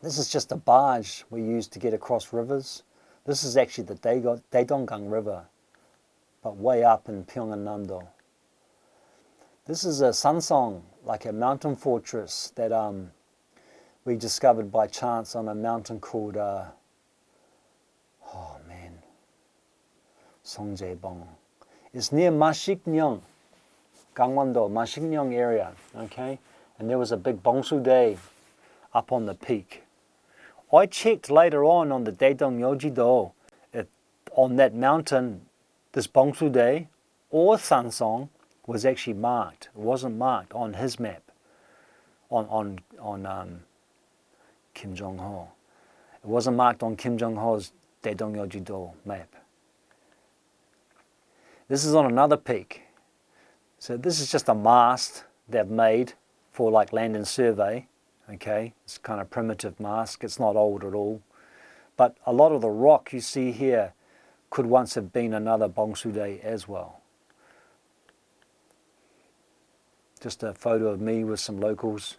This is just a barge we use to get across rivers. This is actually the Daedonggang River, but way up in Pyongan-namdo. This is a Sansong, like a mountain fortress that we discovered by chance on a mountain called, Songjaebong. It's near Masiknyong, Gangwon-do, Masiknyong area, okay? And there was a big Bongsu-dae up on the peak. I checked later on the Daedong Yeoji-do, on that mountain, this Bongsu-dae or Sansong was actually marked. It wasn't marked on his map, on Kim Jong-ho. It wasn't marked on Kim Jong-ho's Daedong Yeoji-do map. This is on another peak. So this is just a mast they've made for like land and survey. Okay, it's kind of primitive mast. It's not old at all. But a lot of the rock you see here could once have been another Bongsude as well. Just a photo of me with some locals.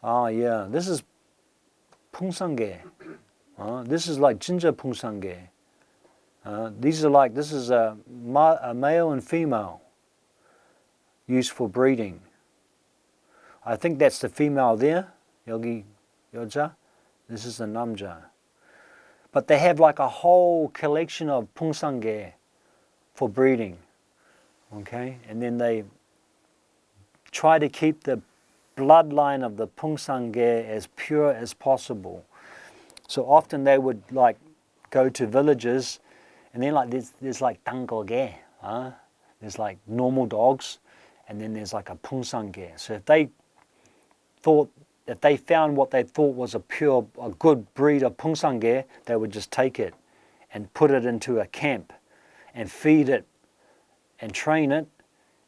Oh yeah, this is Pungsange. This is like Jinja Pungsange. These are like, this is a male and female used for breeding. I think that's the female there, Yogi Yoja. This is the Namja. But they have like a whole collection of Pungsange for breeding. Okay, and then they try to keep the bloodline of the Pungsange as pure as possible. So often they would like go to villages, and then like there's like Tangoge, there's like normal dogs, and then there's like a Pungsange. So if they found what they thought was a good breed of Pungsange, they would just take it and put it into a camp and feed it and train it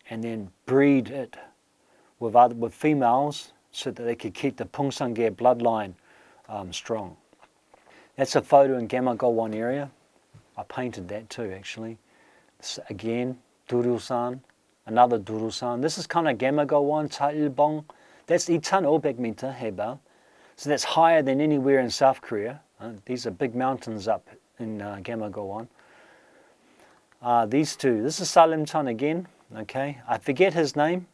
and then breed it with females so that they could keep the Pungsange bloodline strong. That's a photo in Gamagolwan area. I painted that too, actually. This, again, Durusan, another Durusan. This is kind of Gamagolwan, Chailbong. That's 1,500 meter Hebal. So that's higher than anywhere in South Korea. These are big mountains up in Gamagolwan. These two, this is Salimchan again, okay. I forget his name.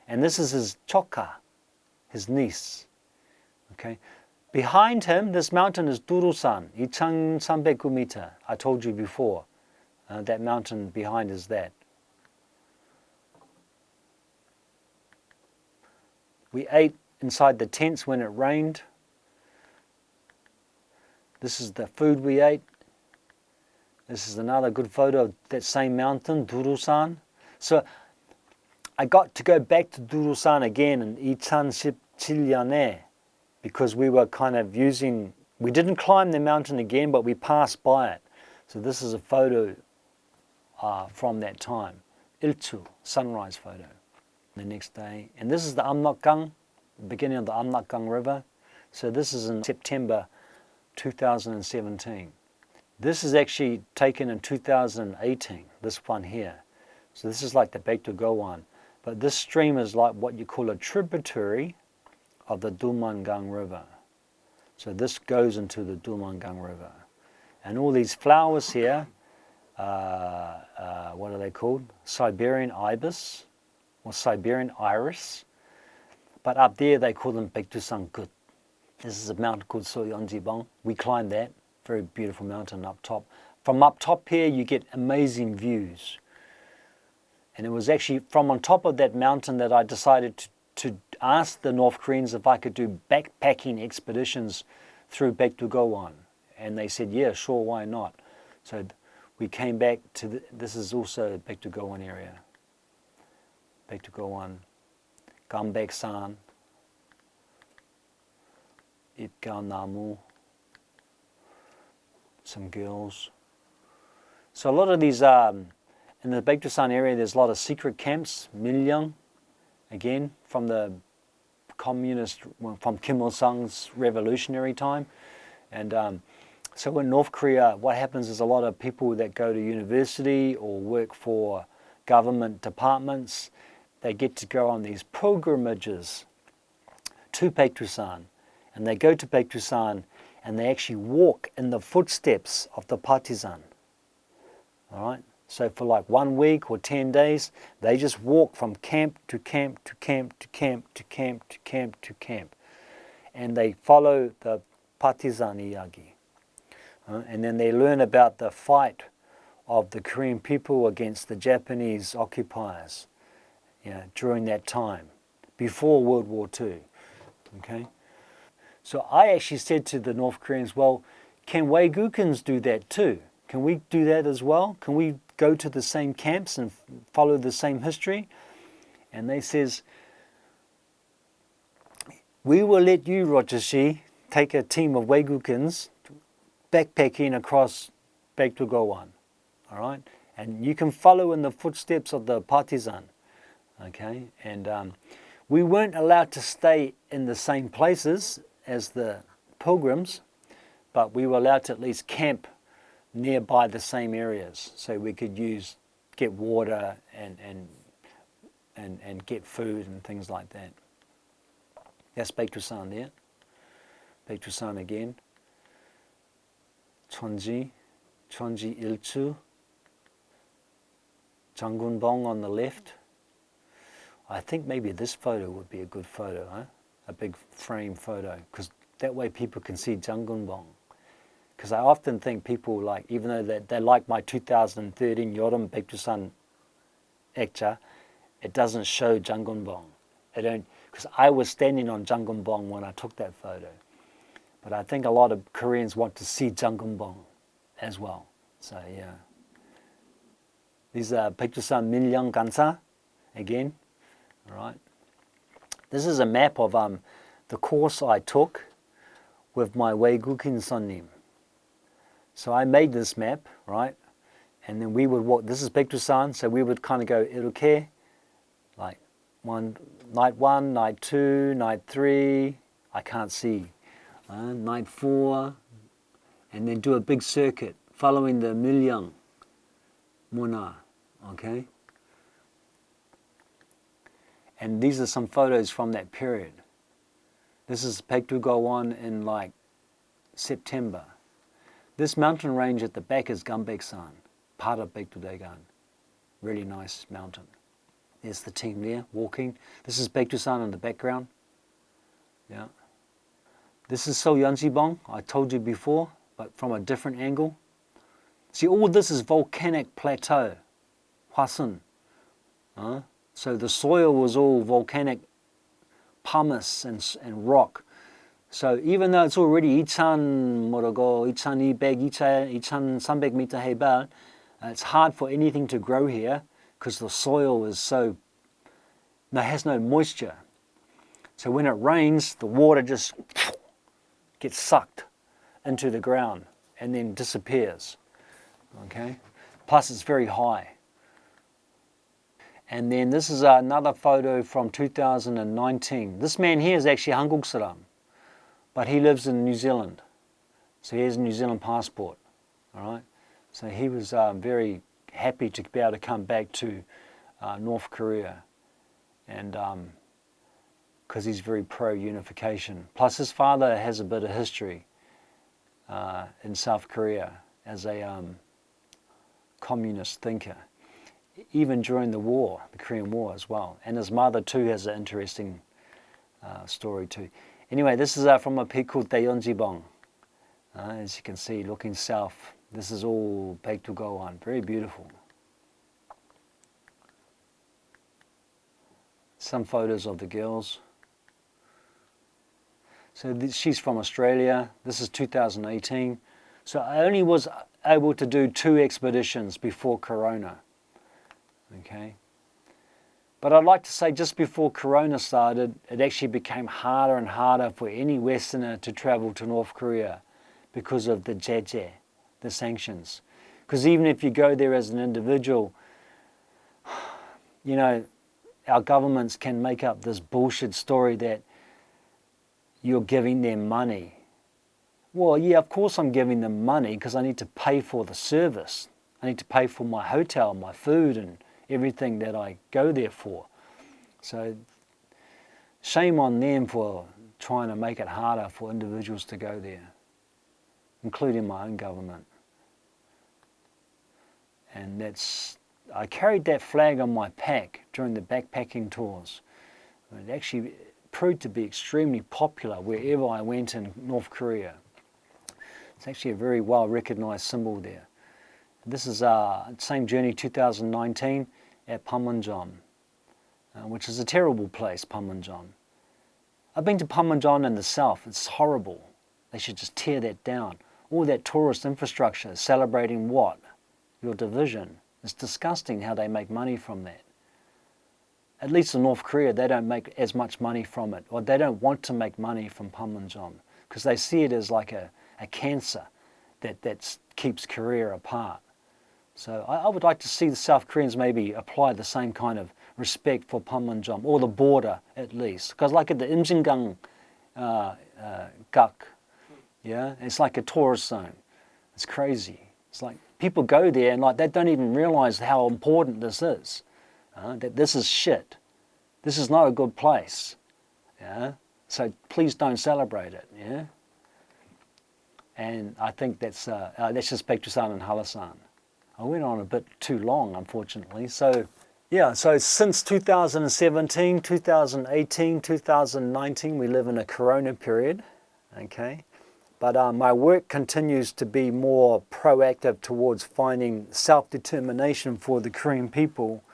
And this is his Choka, his niece, okay. Behind him, this mountain is Durusan, 2,300 meter. I told you before, that mountain behind is that. We ate inside the tents when it rained. This is the food we ate. This is another good photo of that same mountain, Durusan. So I got to go back to Durusan again in 2017 because we were kind of we didn't climb the mountain again, but we passed by it. So this is a photo from that time. Ilchu, sunrise photo. The next day. And this is the Amnokgang, the beginning of the Amnokgang River. So this is in September 2017. This is actually taken in 2018, this one here. So this is like the Bektugowan. But this stream is like what you call a tributary of the Dumangang River. So this goes into the Dumangang River. And all these flowers here, what are they called? Siberian ibis or Siberian iris. But up there they call them Bektusangut. This is a mountain called Soyeonjibong. We climbed that, very beautiful mountain up top. From up top here you get amazing views. And it was actually from on top of that mountain that I decided to ask the North Koreans if I could do backpacking expeditions through Bektugowan. And they said, yeah, sure, why not? So we came back to, this is also Bektugowan area. Bektugowan, Gambeksan, Ipganamu, some girls. So a lot of these, in the Bektusan area, there's a lot of secret camps, Milyang, again, from the communist, from Kim Il-sung's revolutionary time. And so in North Korea, what happens is a lot of people that go to university or work for government departments, they get to go on these pilgrimages to Bektusan. And they go to Bektusan and they actually walk in the footsteps of the partisan. All right? So for like 1 week or 10 days, they just walk from camp to camp to camp to camp to camp to camp to camp. And they follow the partisan iyagi. And then they learn about the fight of the Korean people against the Japanese occupiers, during that time, before World War II. Okay? So I actually said to the North Koreans, well, can Waigukins do that too? Can we do that as well? Can we go to the same camps and follow the same history? And they says, we will let you, Rojashi, take a team of Waigukins backpacking across Bektugowan, all right? And you can follow in the footsteps of the partisan, okay? And we weren't allowed to stay in the same places as the pilgrims, but we were allowed to at least camp nearby the same areas, so we could get water and get food and things like that. That's 백두산 there. 백두산 again. 천지 일주. 장군봉 on the left. I think maybe this photo would be a good photo, huh? A big frame photo, because that way people can see 장군봉. Because I often think people like, even though they like my 2013 여름 백두산 액자, it doesn't show 장군봉. Because I was standing on 장군봉 when I took that photo. But I think a lot of Koreans want to see 장군봉 as well. So yeah. These are 백두산 밀령 간사 again. All right. This is a map of the course I took with my 외국인 손님. So I made this map, right? And then we would walk. This is 백두산, so we would kind of go 이렇게, like night 1, night 2, night 3. I can't see. Night 4, and then do a big circuit following the 밀령 문화, okay? And these are some photos from that period. This is 백두대간 in like September. This mountain range at the back is Gambeksan, part of 백두대간. Really nice mountain. There's the team there walking. This is 백두산 in the background. Yeah. This is Seolyeonjibong, I told you before, but from a different angle. See, all this is volcanic plateau, Hwasun. So the soil was all volcanic pumice and rock. So even though it's already 2,200, 2,300 meter 해발, it's hard for anything to grow here because the soil is has no moisture. So when it rains, the water just gets sucked into the ground and then disappears. Okay? Plus it's very high. And then this is another photo from 2019. This man here is actually 한국 사람, but he lives in New Zealand. So he has a New Zealand passport. All right? So he was very happy to be able to come back to North Korea, and because he's very pro-unification. Plus his father has a bit of history in South Korea as a communist thinker, even during the war, the Korean War as well. And his mother too has an interesting story too. Anyway, this is from a peak called Daeyeonjibong. As you can see, looking south, this is all 백두대간, very beautiful. Some photos of the girls. So she's from Australia. This is 2018. So I only was able to do 2 expeditions before Corona. Okay. But I'd like to say just before Corona started, it actually became harder and harder for any Westerner to travel to North Korea because of the 제재, the sanctions. Because even if you go there as an individual, you know, our governments can make up this bullshit story that you're giving them money. Well, yeah, of course I'm giving them money because I need to pay for the service. I need to pay for my hotel, my food, and everything that I go there for. So shame on them for trying to make it harder for individuals to go there, including my own government. And I carried that flag on my pack during the backpacking tours. It actually proved to be extremely popular wherever I went in North Korea. It's actually a very well recognized symbol there. This is same journey 2019 at Panmunjom, which is a terrible place, Panmunjom. I've been to Panmunjom in the south. It's horrible. They should just tear that down. All that tourist infrastructure celebrating what? Your division. It's disgusting how they make money from that. At least in North Korea, they don't make as much money from it, or they don't want to make money from Panmunjom because they see it as like a cancer that keeps Korea apart. So I would like to see the South Koreans maybe apply the same kind of respect for Panmunjom, or the border at least. Because like at the Imjingang Gak, yeah, it's like a tourist zone. It's crazy. It's like people go there and like they don't even realize how important this is. That this is shit. This is not a good place. Yeah. So please don't celebrate it. Yeah. And I think that's just Bektusan and Halasan. I went on a bit too long, unfortunately. So yeah. So since 2017, 2018, 2019, we live in a Corona period. Okay. But my work continues to be more proactive towards finding self-determination for the Korean people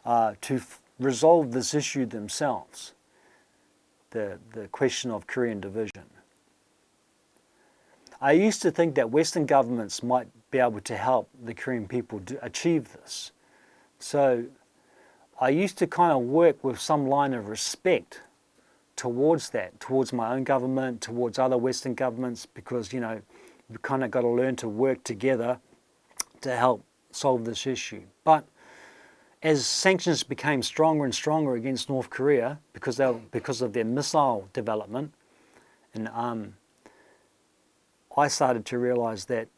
to resolve this issue themselves, the question of Korean division. I used to think that Western governments might be able to help the Korean people to achieve this. So I used to kind of work with some line of respect towards that, towards my own government, towards other Western governments, because, you know, we've kind of got to learn to work together to help solve this issue. But as sanctions became stronger and stronger against North Korea because of their missile development, and I started to realize that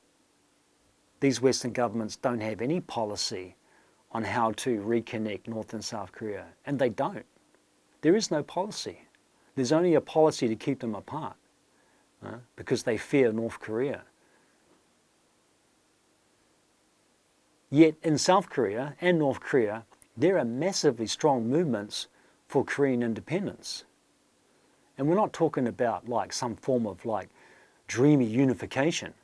these Western governments don't have any policy on how to reconnect North and South Korea, and they don't. There is no policy. There's only a policy to keep them apart because they fear North Korea. Yet in South Korea and North Korea, there are massively strong movements for Korean independence. And we're not talking about like some form of like dreamy unification.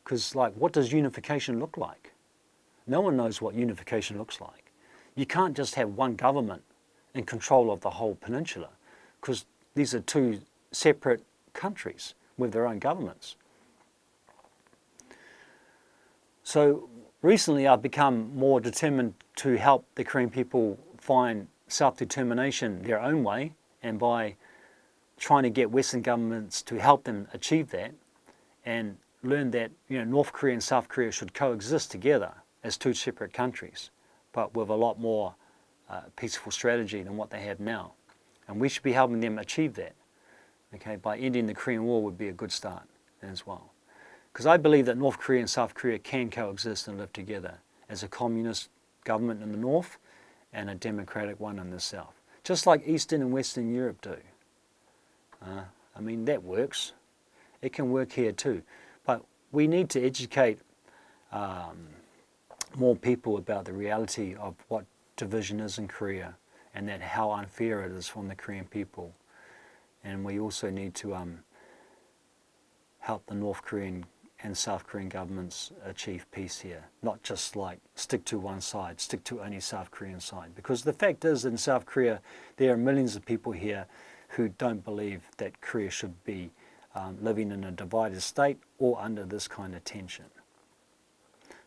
Because like, what does unification look like? No one knows what unification looks like. You can't just have one government in control of the whole peninsula, because these are two separate countries with their own governments. So recently I've become more determined to help the Korean people find self-determination their own way, and by trying to get Western governments to help them achieve that, and learn that, you know, North Korea and South Korea should coexist together as two separate countries, but with a lot more peaceful strategy than what they have now. And we should be helping them achieve that. Okay, by ending the Korean War would be a good start as well. Because I believe that North Korea and South Korea can coexist and live together as a communist government in the north and a democratic one in the south. Just like Eastern and Western Europe do. I mean, that works. It can work here too. But we need to educate more people about the reality of what division is in Korea, and that how unfair it is from the Korean people. And we also need to help the North Korean and South Korean governments achieve peace here. Not just like stick to one side, stick to only South Korean side. Because the fact is, in South Korea, there are millions of people here who don't believe that Korea should be living in a divided state or under this kind of tension.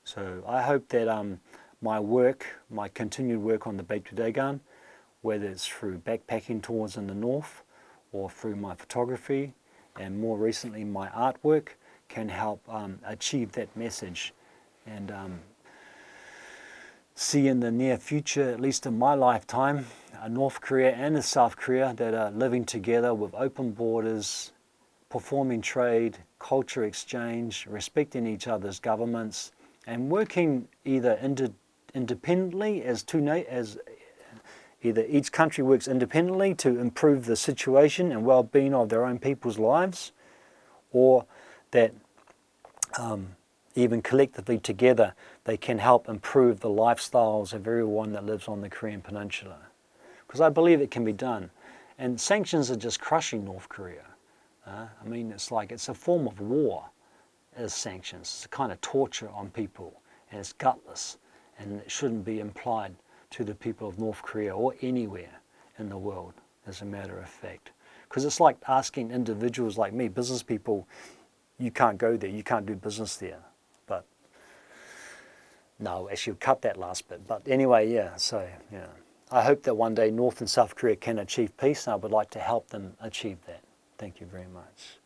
So I hope that my work, my continued work on the Bekdudegan, whether it's through backpacking tours in the north or through my photography and more recently my artwork, can help achieve that message, and see in the near future, at least in my lifetime, a North Korea and a South Korea that are living together with open borders, performing trade, culture exchange, respecting each other's governments, and working either independently as either each country works independently to improve the situation and well-being of their own people's lives, or that even collectively together they can help improve the lifestyles of everyone that lives on the Korean Peninsula. Because I believe it can be done. And sanctions are just crushing North Korea. I mean, it's like, it's a form of war as sanctions. It's a kind of torture on people, and it's gutless, and it shouldn't be implied to the people of North Korea or anywhere in the world, as a matter of fact. Because it's like asking individuals like me, business people, you can't go there, you can't do business there. But no, actually cut that last bit. But anyway, yeah, so yeah. I hope that one day North and South Korea can achieve peace, and I would like to help them achieve that. Thank you very much.